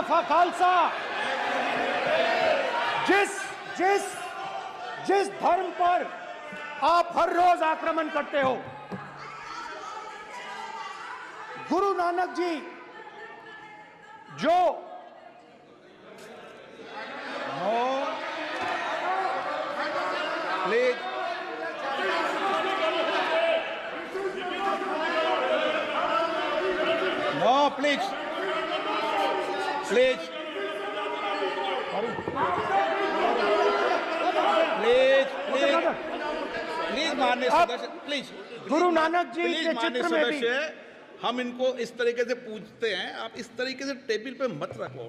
खालसा। जिस धर्म पर आप हर रोज आक्रमण करते हो, गुरु नानक जी जो please no please please please please please माननीय सदस्य, प्लीज गुरु नानक जी के माननीय चित्र में भी सदस्य, हम इनको इस तरीके से पूछते हैं, आप इस तरीके से टेबल पे मत रखो।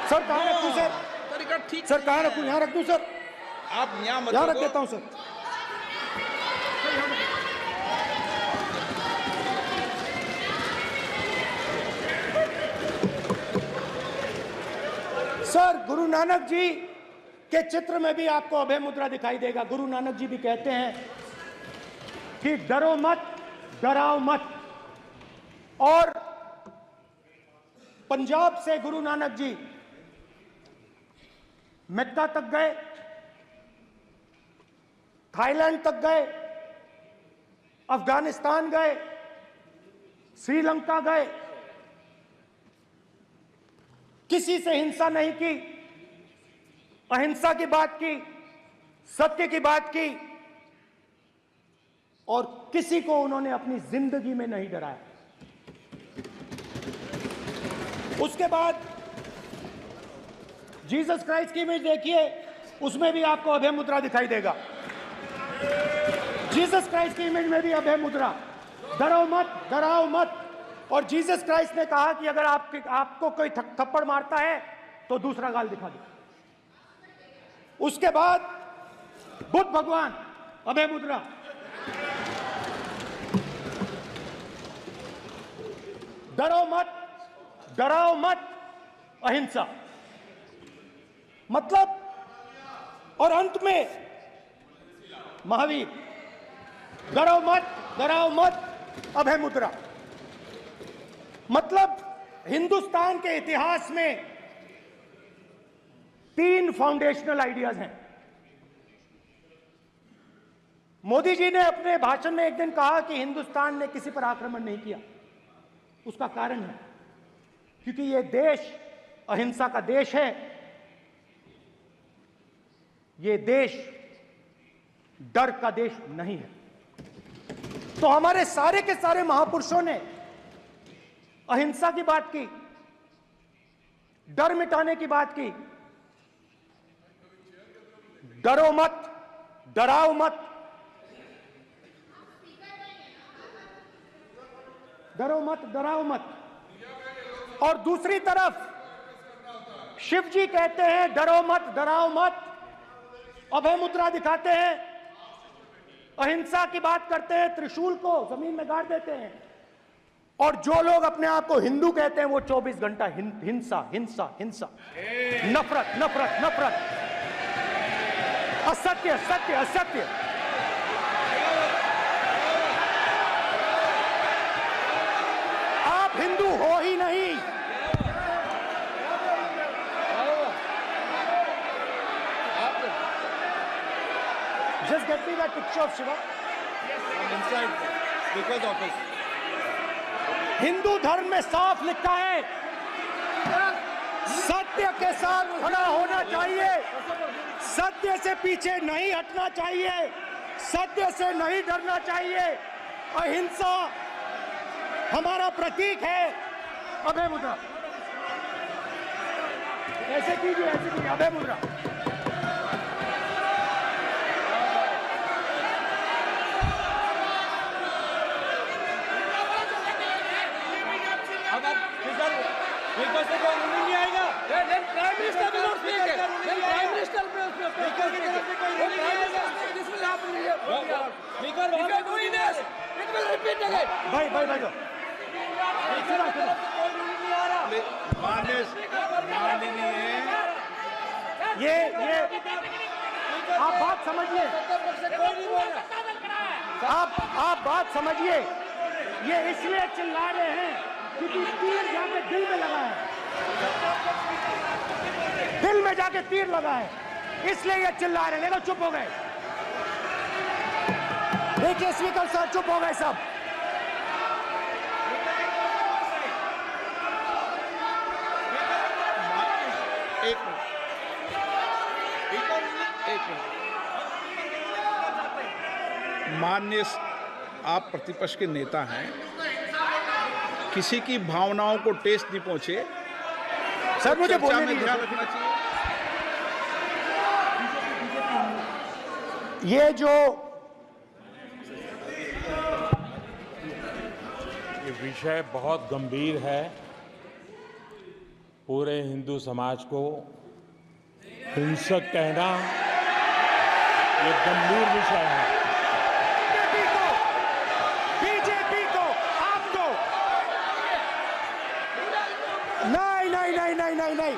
सर कहाँ रखूं सर? तरीका ठीक सर कहाँ रखूं? यहाँ रख दूं सर? आप यहाँ मत यहाँ रख रखो। देता हूं सर। सर गुरु नानक जी के चित्र में भी आपको अभय मुद्रा दिखाई देगा। गुरु नानक जी भी कहते हैं कि डरो मत, डराओ मत। और पंजाब से गुरु नानक जी मक्का तक गए, थाईलैंड तक गए, अफगानिस्तान गए, श्रीलंका गए, किसी से हिंसा नहीं की, अहिंसा की बात की, सत्य की बात की, और किसी को उन्होंने अपनी जिंदगी में नहीं डराया। उसके बाद जीसस क्राइस्ट की इमेज देखिए, उसमें भी आपको अभय मुद्रा दिखाई देगा। जीसस क्राइस्ट की इमेज में भी अभय मुद्रा, डरो मत, डराओ मत। और जीसस क्राइस्ट ने कहा कि अगर आपको कोई थप्पड़ मारता है तो दूसरा गाल दिखा दो। उसके बाद बुद्ध भगवान, अभय मुद्रा। डरो मत, डराओ मत, अहिंसा। मतलब, और अंत में महावीर, डरो मत, डराओ मत, अभय मुद्रा। मतलब हिंदुस्तान के इतिहास में 3 फाउंडेशनल आइडियाज हैं। मोदी जी ने अपने भाषण में एक दिन कहा कि हिंदुस्तान ने किसी पर आक्रमण नहीं किया। उसका कारण है क्योंकि यह देश अहिंसा का देश है। यह देश डर का देश नहीं है। तो हमारे सारे के सारे महापुरुषों ने अहिंसा की बात की, डर मिटाने की बात की। डरो मत, डराओ मत, डरो मत, डराओ मत। और दूसरी तरफ शिव जी कहते हैं डरो मत, डराओ मत, अभय मुद्रा दिखाते हैं, अहिंसा की बात करते हैं, त्रिशूल को जमीन में गाड़ देते हैं। और जो लोग अपने आप को हिंदू कहते हैं वो 24 घंटा हिंसा हिंसा हिंसा, नफरत नफरत नफरत, असत्य सत्य असत्य। आप हिंदू हो ही नहीं। Just get me that picture of Shiva. I'm inside speaker's office. Hindu धर्म में साफ लिखा है, सत्य के साथ खड़ा होना चाहिए, सत्य से पीछे नहीं हटना चाहिए, सत्य से नहीं डरना चाहिए। अहिंसा हमारा प्रतीक है। अभय मुद्रा ऐसे कीजिए, ऐसे कीजिए, अभय मुद्रा। नहीं आएगा। Prime minister will not speak. Prime minister it will repeat again. भाई भाई भाई ये आप बात समझिए, आप बात समझिए। ये इसलिए चिल्ला रहे हैं क्योंकि तीर जाके दिल में लगा है, दिल में जाके तीर लगा है, इसलिए ये चिल्ला रहे हैं। देखो चुप हो गए, देखिए स्पीकर साहब चुप हो गए सब। एक मिनट। माननीय, आप प्रतिपक्ष के नेता हैं, किसी की भावनाओं को ठेस नहीं पहुंचे सर, मुझे चर्चा बोलने में दीजिए। ध्यान रखना चाहिए। ये जो ये विषय बहुत गंभीर है, पूरे हिंदू समाज को हिंसक कहना ये गंभीर विषय है। बीजेपी को आपको नहीं,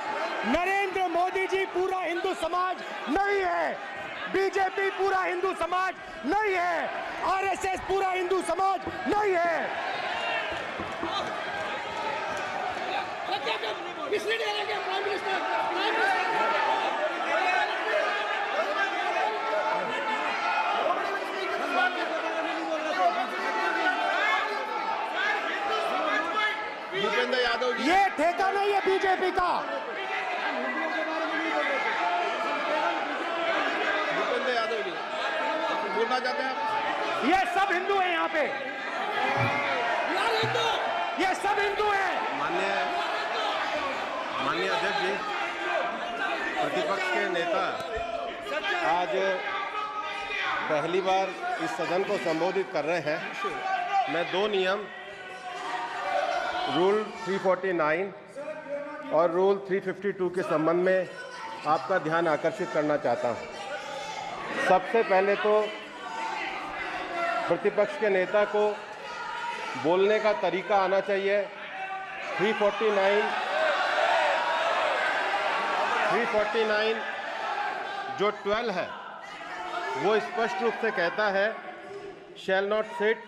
नरेंद्र मोदी जी पूरा हिंदू समाज नहीं है, बीजेपी पूरा हिंदू समाज नहीं है, आरएसएस पूरा हिंदू समाज नहीं है। भूपेंद्र यादव जी, ये ठेका नहीं है बीजेपी का। भूपेंद्र यादव जी बोलना चाहते हैं आप? ये सब हिंदू हैं यहाँ पे, ये सब हिंदू हैं। माननीय अध्यक्ष जी, प्रतिपक्ष के नेता आज पहली बार इस सदन को संबोधित कर रहे हैं। मैं दो नियम, रूल 349 और रूल 352 के संबंध में आपका ध्यान आकर्षित करना चाहता हूं। सबसे पहले तो प्रतिपक्ष के नेता को बोलने का तरीका आना चाहिए। 349 जो 12 है वो स्पष्ट रूप से कहता है शैल नॉट सिट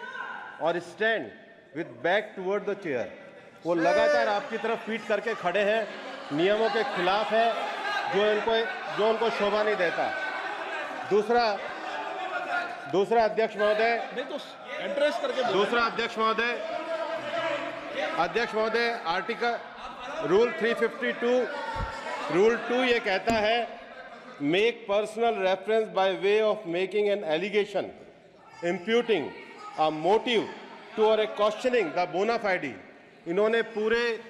और stand with back toward the chair. वो लगातार आपकी तरफ पीठ करके खड़े हैं, नियमों के खिलाफ है, जो उनको शोभा नहीं देता। दूसरा अध्यक्ष महोदय, नहीं तो एड्रेस करके बोलो। दूसरा अध्यक्ष महोदय आर्टिकल रूल 352 रूल 2 ये कहता है make personal reference by way of making an allegation imputing a motive to और ए क्वेश्चनिंग द बोना फाइडी। इन्होंने पूरे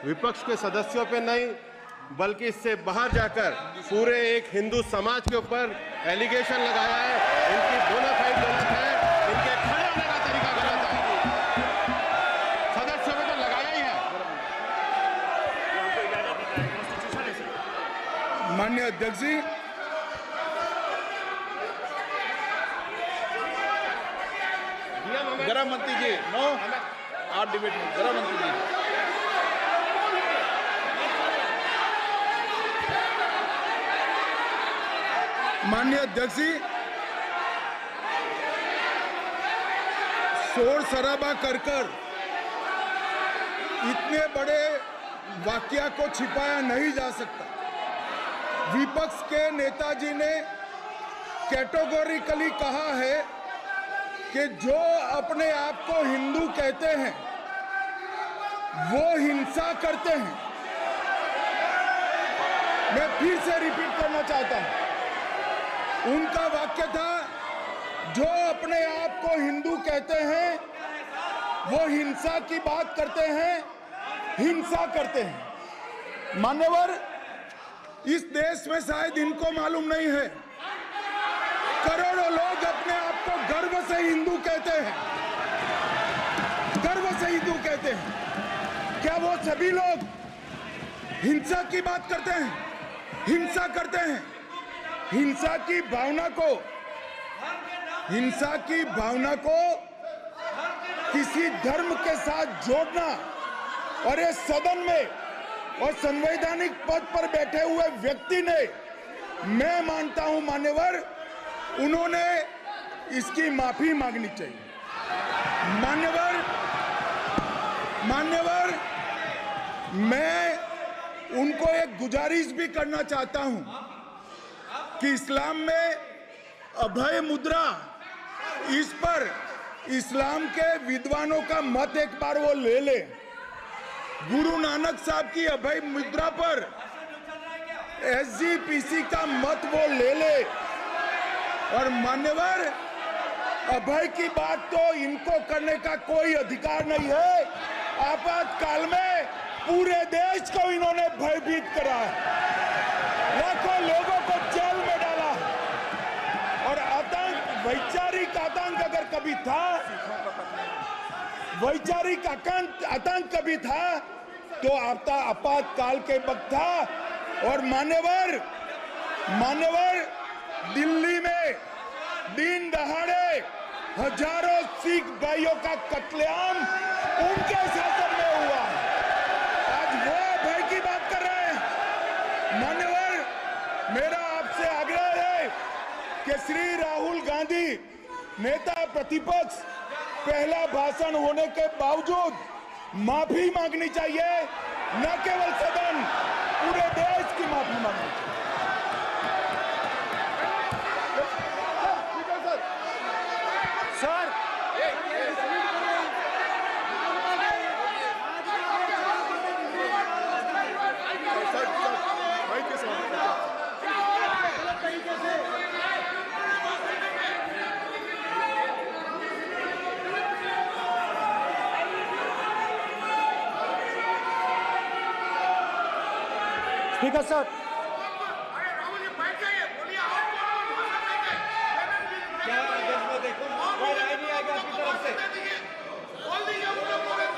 विपक्ष के सदस्यों पे नहीं बल्कि इससे बाहर जाकर पूरे एक हिंदू समाज के ऊपर एलिगेशन लगाया है। इनकी बोनाफाइड गलत है, इनके खड़े होने का तरीका गलत है। सदस्यों में तो लगाया ही है। माननीय अध्यक्ष जी, गृह मंत्री जी, नो आप डिबेट में। गृह मंत्री जी, माननीय अध्यक्ष जी, शोर शराबा कर इतने बड़े वाकया को छिपाया नहीं जा सकता। विपक्ष के नेताजी ने कैटेगोरिकली कहा है कि जो अपने आप को हिंदू कहते हैं वो हिंसा करते हैं। मैं फिर से रिपीट करना चाहता हूं, उनका वाक्य था जो अपने आप को हिंदू कहते हैं वो हिंसा की बात करते हैं, हिंसा करते हैं। मान्यवर, इस देश में शायद इनको मालूम नहीं है, करोड़ों लोग अपने आप को गर्व से हिंदू कहते हैं, गर्व से हिंदू कहते हैं। क्या वो सभी लोग हिंसा की बात करते हैं, हिंसा करते हैं? हिंसा की भावना को किसी धर्म के साथ जोड़ना और इस सदन में और संवैधानिक पद पर बैठे हुए व्यक्ति ने, मैं मानता हूं मान्यवर, उन्होंने इसकी माफी मांगनी चाहिए। मान्यवर, मैं उनको एक गुजारिश भी करना चाहता हूं कि इस्लाम में अभय मुद्रा, इस पर इस्लाम के विद्वानों का मत एक बार वो ले ले। गुरु नानक साहब की अभय मुद्रा पर SGPC का मत वो ले ले। और मान्यवर, अभय की बात तो इनको करने का कोई अधिकार नहीं है। आपातकाल में पूरे देश को इन्होंने भयभीत करा, लाखों लोगों को जेल में डाला। और आतंक, वैचारिक आतंक अगर कभी था, वैचारिक आतंक कभी था तो आपातकाल के वक्त था। और मान्यवर, दिल्ली में दिन दहाड़े हजारों सिख भाइयों का कत्लेआम उनके शासन में हुआ। आज वो भय की बात कर रहे हैं। मान्यवर, मेरा आपसे आग्रह है कि श्री राहुल गांधी, नेता प्रतिपक्ष, पहला भाषण होने के बावजूद माफी मांगनी चाहिए। न केवल सदन, पूरे देश की माफी मांगनी चाहिए। सर, स्पीकर सर,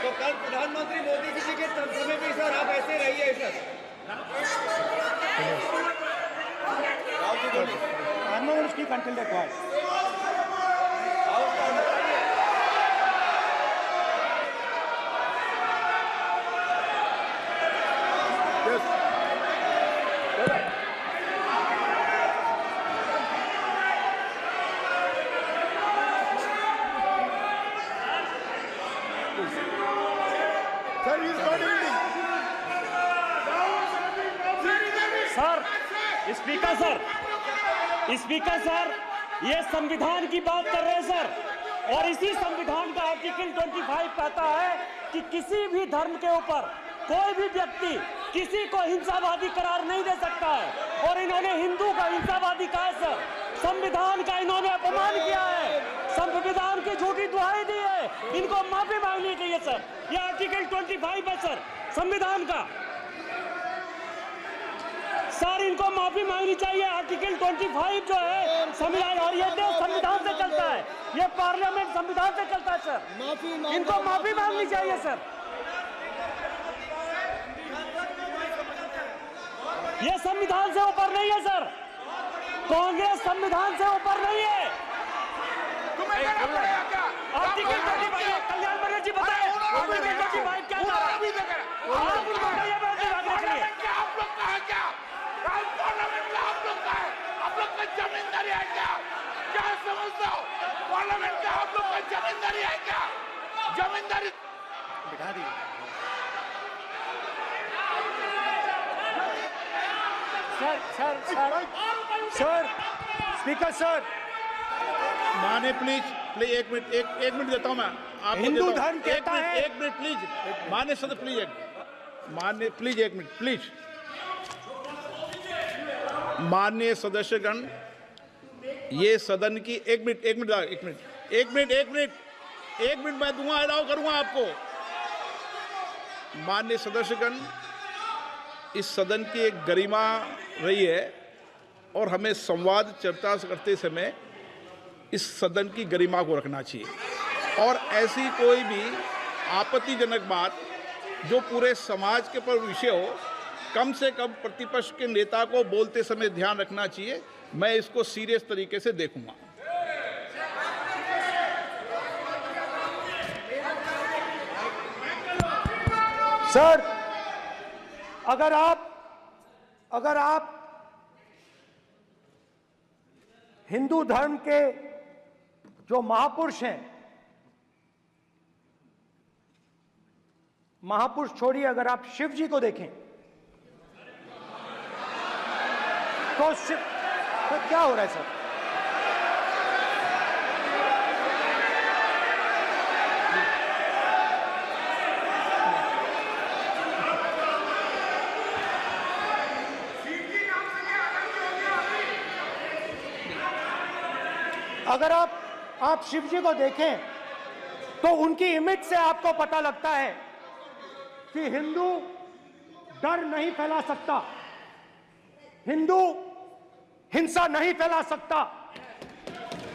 तो कल प्रधानमंत्री मोदी जी के समय में सर आप ऐसे रहिए sir. I'm not going to speak until they're quiet. Sir, speaker sir, ये संविधान की बात कर रहे हैं सर। और इसी संविधान का आर्टिकल 25 कहता है कि किसी भी धर्म के ऊपर कोई भी व्यक्ति किसी को हिंसावादी करार नहीं दे सकता है। और इन्होंने हिंदू का हिंसावादी कहा है सर। संविधान का इन्होंने अपमान किया है, संविधान की झूठी दुहाई दी है। इनको माफी मांगनी चाहिए सर। ये आर्टिकल 25 है सर संविधान का। सर, इनको माफी मांगनी चाहिए। आर्टिकल 25 जो है संविधान, और ये देश संविधान से चलता है, ये पार्लियामेंट संविधान से चलता है सर। इनको माफी मांगनी चाहिए सर। ये संविधान से ऊपर नहीं है सर। कांग्रेस संविधान से ऊपर नहीं है। आर्टिकल 25, कल्याण बनर्जी जी बताए आर्टिकल 25 क्या था? आप उनको बताइए। आप लोग का जमींदारी है क्या? क्या समझते हो? पार्लियामेंट का आप लोग का जमींदारी है क्या? जमींदारी बिठा दी। सर, स्पीकर सर, माने प्लीज एक मिनट देता हूं मैं आपको। हिंदू धर्म कहता है। एक मिनट प्लीज, माने सदस्य प्लीज, मान्य प्लीज, एक मिनट प्लीज। माननीय सदस्यगण, ये सदन की एक मिनट मैं दूंगा, अलाउ करूंगा आपको। माननीय सदस्यगण, इस सदन की एक गरिमा रही है और हमें संवाद चर्चा करते समय इस सदन की गरिमा को रखना चाहिए। और ऐसी कोई भी आपत्तिजनक बात जो पूरे समाज के पर विषय हो, कम से कम प्रतिपक्ष के नेता को बोलते समय ध्यान रखना चाहिए। मैं इसको सीरियस तरीके से देखूंगा। सर, अगर आप हिंदू धर्म के जो महापुरुष हैं, महापुरुष छोड़िए, अगर आप शिव जी को देखें तो क्या हो रहा है सर? अगर आप शिव जी को देखें तो उनकी इमेज से आपको पता लगता है कि हिंदू डर नहीं फैला सकता, हिंदू हिंसा नहीं फैला सकता,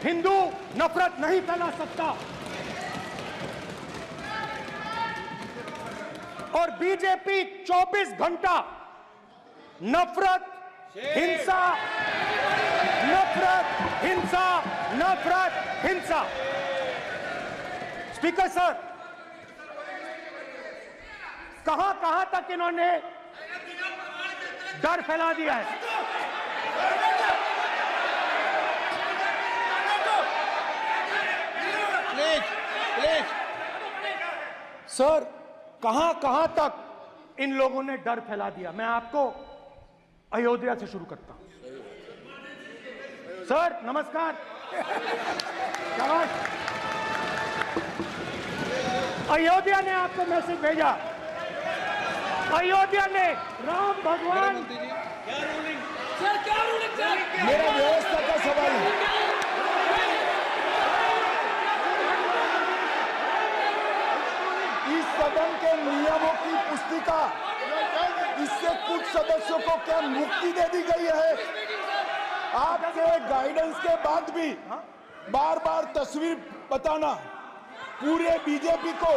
हिंदू नफरत नहीं फैला सकता। और बीजेपी 24 घंटा नफरत, हिंसा, नफरत, हिंसा, नफरत, हिंसा। स्पीकर सर, कहां तक इन्होंने डर फैला दिया है? प्लीज सर, कहां तक इन लोगों ने डर फैला दिया? मैं आपको अयोध्या से शुरू करता हूं। सर नमस्कार, अयोध्या ने आपको मैसेज भेजा, अयोध्या ने राम भगवान। मेरा व्यवस्था का सवाल है। इस सदन के नियमों की पुस्तिका, इससे कुछ सदस्यों को क्या मुक्ति दे दी गई है? आपके गाइडेंस के बाद भी बार बार तस्वीर बताना, पूरे बीजेपी को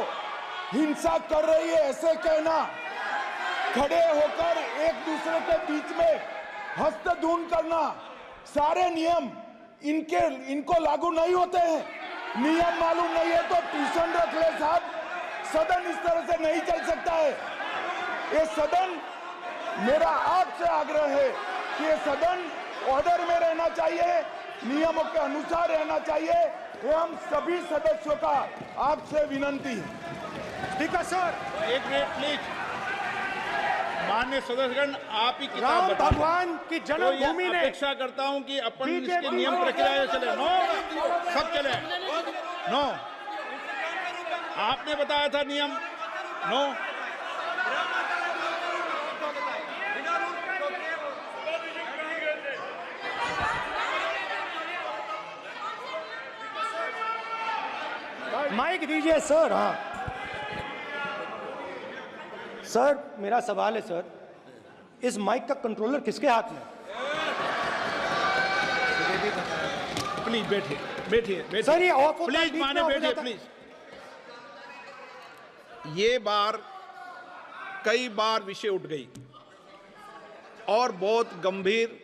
हिंसा कर रही है ऐसे कहना, खड़े होकर एक दूसरे के बीच में हस्तधून करना, सारे नियम इनको लागू नहीं होते हैं। नियम मालूम नहीं है तो ट्यूशन रख ले साहब, सदन इस तरह से नहीं चल सकता है। ये सदन, मेरा आपसे आग्रह है कि ये सदन ऑर्डर में रहना चाहिए, नियमों के अनुसार रहना चाहिए। ये हम सभी सदस्यों का आपसे विनंती है। स्पीकर सर, एक मिनट प्लीज। माननीय सदस्यगण, आप ही किताब राम बताएं। भगवान की जन्मभूमि ने, अपेक्षा करता हूं कि अपन इसके नियम प्रक्रिया चले। नो, सब चले। नो, आपने बताया था नियम। नो, माइक दीजिए सर। हाँ सर, मेरा सवाल है सर, इस माइक का कंट्रोलर किसके हाथ में? प्लीज बैठिए, बैठिए सर ये ऑफ होता है, प्लीज बीच में माने ऑफ हो बैठिए जाता है। प्लीज। ये बार कई बार विषय उठ गई और बहुत गंभीर,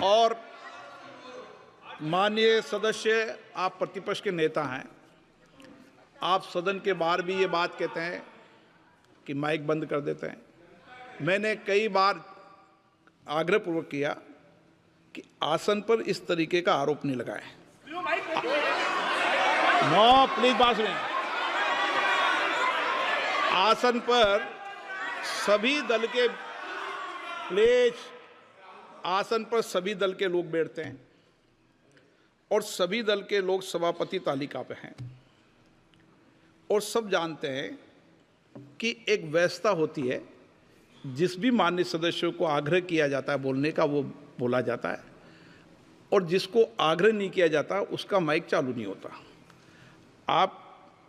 और माननीय सदस्य, आप प्रतिपक्ष के नेता हैं, आप सदन के बाहर भी ये बात कहते हैं कि माइक बंद कर देते हैं। मैंने कई बार आग्रहपूर्वक किया कि आसन पर इस तरीके का आरोप नहीं लगाएं। नो, प्लीज बात सुनिए। आसन पर सभी दल के, प्लीज, आसन पर सभी दल के लोग बैठते हैं और सभी दल के लोग सभापति तालिका पे हैं, और सब जानते हैं कि एक व्यवस्था होती है, जिस भी माननीय सदस्यों को आग्रह किया जाता है बोलने का वो बोला जाता है, और जिसको आग्रह नहीं किया जाता उसका माइक चालू नहीं होता। आप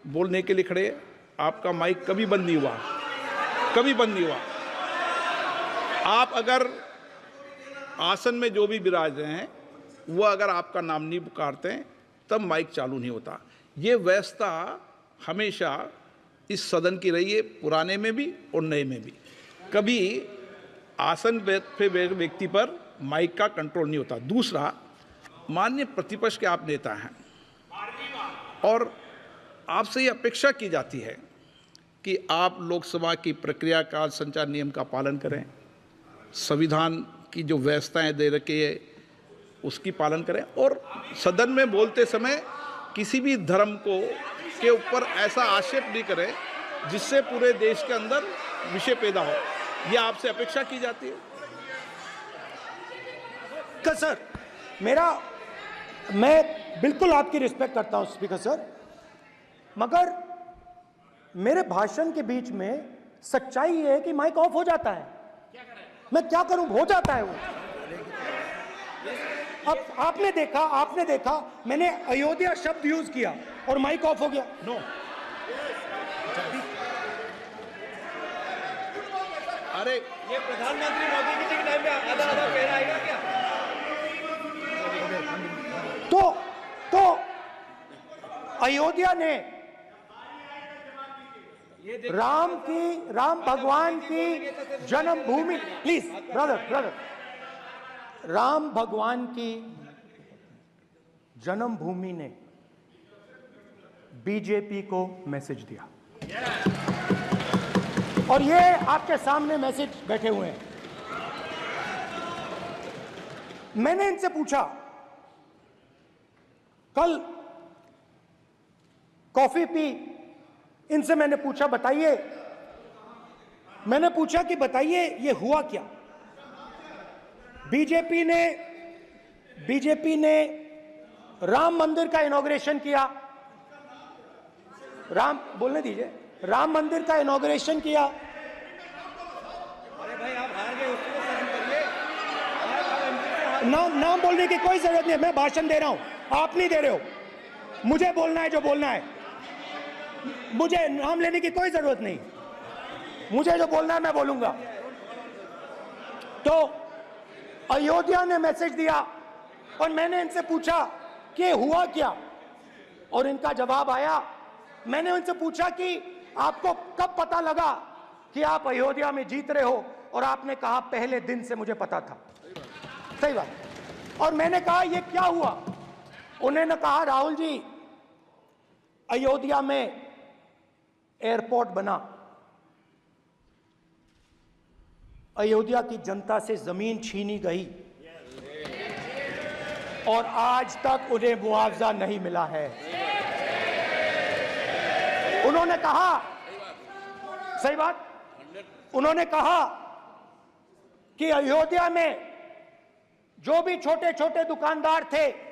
बोलने के लिए खड़े, आपका माइक कभी बंद नहीं हुआ, कभी बंद नहीं हुआ। आप अगर आसन में जो भी विराज रहे हैं वो अगर आपका नाम नहीं पुकारते हैं तब माइक चालू नहीं होता। ये व्यवस्था हमेशा इस सदन की रही है, पुराने में भी और नए में भी। कभी आसन पे व्यक्ति पर माइक का कंट्रोल नहीं होता। दूसरा, माननीय प्रतिपक्ष के आप नेता हैं और आपसे ये अपेक्षा की जाती है कि आप लोकसभा की प्रक्रिया, काल संचार नियम का पालन करें, संविधान की जो व्यवस्थाएं दे रखी है उसकी पालन करें, और सदन में बोलते समय किसी भी धर्म को के ऊपर ऐसा आक्षेप नहीं करें जिससे पूरे देश के अंदर विषय पैदा हो, ये आपसे अपेक्षा की जाती है। सर मैं बिल्कुल आपकी रिस्पेक्ट करता हूं स्पीकर सर, मगर मेरे भाषण के बीच में सच्चाई ये है कि माइक ऑफ हो जाता है। मैं क्या करूं, हो जाता है वो। अब आपने देखा मैंने अयोध्या शब्द यूज किया और माइक ऑफ हो गया। नो, अरे ये प्रधानमंत्री मोदी जी के टाइम में आधा आधा पैरा आएगा क्या? तो अयोध्या ने राम भगवान की जन्मभूमि, प्लीज ब्रदर, राम भगवान की जन्मभूमि ने बीजेपी को मैसेज दिया, और ये आपके सामने मैसेज बैठे हुए हैं। मैंने इनसे पूछा, कल कॉफी पी, इनसे मैंने पूछा कि बताइए ये हुआ क्या। बीजेपी ने राम मंदिर का इनॉग्रेशन किया, राम मंदिर का इनॉग्रेशन किया। अरे भाई आप हार गए, उसको सहन करिए। नाम बोलने की कोई जरूरत नहीं है, मैं भाषण दे रहा हूं, आप नहीं दे रहे हो। मुझे बोलना है जो बोलना है, मुझे नाम लेने की कोई जरूरत नहीं, मुझे जो बोलना है मैं बोलूंगा। तो अयोध्या ने मैसेज दिया और मैंने इनसे पूछा कि हुआ क्या, और इनका जवाब आया। मैंने उनसे पूछा कि आपको कब पता लगा कि आप अयोध्या में जीत रहे हो, और आपने कहा पहले दिन से मुझे पता था। सही बात। और मैंने कहा ये क्या हुआ, उन्होंने कहा राहुल जी अयोध्या में एयरपोर्ट बना, अयोध्या की जनता से जमीन छीनी गई और आज तक उन्हें मुआवजा नहीं मिला है। उन्होंने कहा, सही बात, उन्होंने कहा कि अयोध्या में जो भी छोटे छोटे दुकानदार थे